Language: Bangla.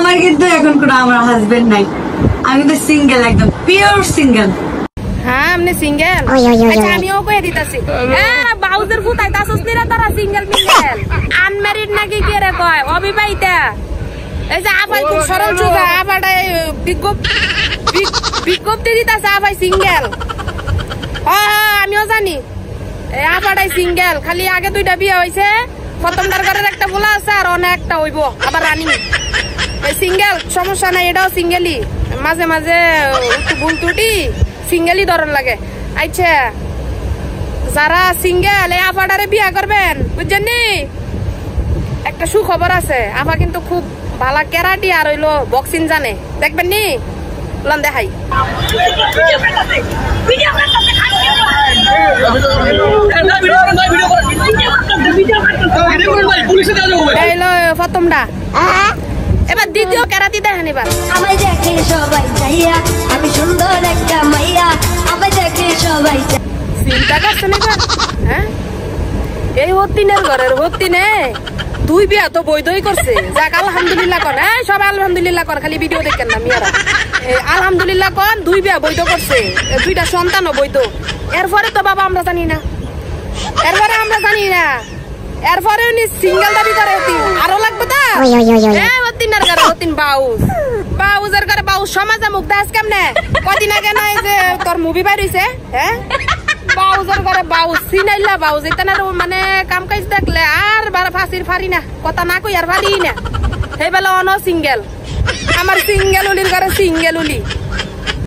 আমার কিন্তু এখন কোনো আমার হাজবেন্ড নাই, আমি কিন্তু সিঙ্গেল, একদম পিওর সিঙ্গেল। হ্যাঁ আপনি সিঙ্গেল? আচ্ছা আমিও কয়ে দিতেছি, বাউজের ফুটাই তাসুস নিরা তারা সিঙ্গেল মিঙ্গেল আনম্যারিড নাকি কে রে কয় অবিবাহিতা। এই যে আপাই খুব সরল সোজা, আপাটা বিজ্ঞপ্তি দিতেছে আপাই সিঙ্গেল। আমিও জানি এই আপাটাই সিঙ্গেল, খালি আগে 2টা বিয়ে হয়েছে, প্রথমটার ঘরের একটা বলা আছে আর অনেকটা হইব আবার রানিং। সিঙ্গেল সমস্যা নাই, এটাও সিঙ্গেলই, মাঝে মাঝে একটু ভুল ত্রুটি সিঙ্গেলই ধরন লাগে। আচ্ছা যারা সিঙ্গেল এই আপাটারে বিয়া করবেন বুঝছেন নি, একটা সুখবর আছে, আপা কিন্তু খুব ভালো ক্যারাটি আর হইলো বক্সিং জানে, দেখবেন নি লন দেখাই। প্রথমটা, এবার দ্বিতীয় ক্যারাটি দেখেন। এবার আমায় দেখে সবাই চাইয়া, আমি সুন্দর একটা মাইয়া, আমায় দেখে সবাই চিন্তা করছেন এবার। হ্যাঁ এই হতিনের ঘরের হতিনে 2 বিয়া তো বৈধই করছে, যাক আলহামদুলিল্লাহ কর। হ্যাঁ সবাই আলহামদুলিল্লাহ কর, খালি ভিডিও দেখেন না মিয়ারা। আলহামদুলিল্লাহ কর, 2 বিয়া বৈধ করছে, 2টা সন্তানও বৈধ। এরপরে তো বাবা আমরা জানি না, এরপরে আমরা জানি না, এরপরে উনি সিঙ্গেল দাবি করে। আরো লাগবে তা হতিনের ঘরে হতিন বাউজ, বাউজের ঘরে বাউজ সমাজে মুখ দাস কেমনে? কদিন আগে নাই যে তোর মুভি বাইরেছে, হ্যাঁ বাউজের ঘরে বাউজ সিনাইলা বাউজ এখানে মানে কাম কাজ দেখলে আর ফাঁসির ফারি না, কথা না কই আর ফারি না। সেই বেলা অন সিঙ্গেল, আমার সিঙ্গেল উলির ঘরে সিঙ্গেল উলি।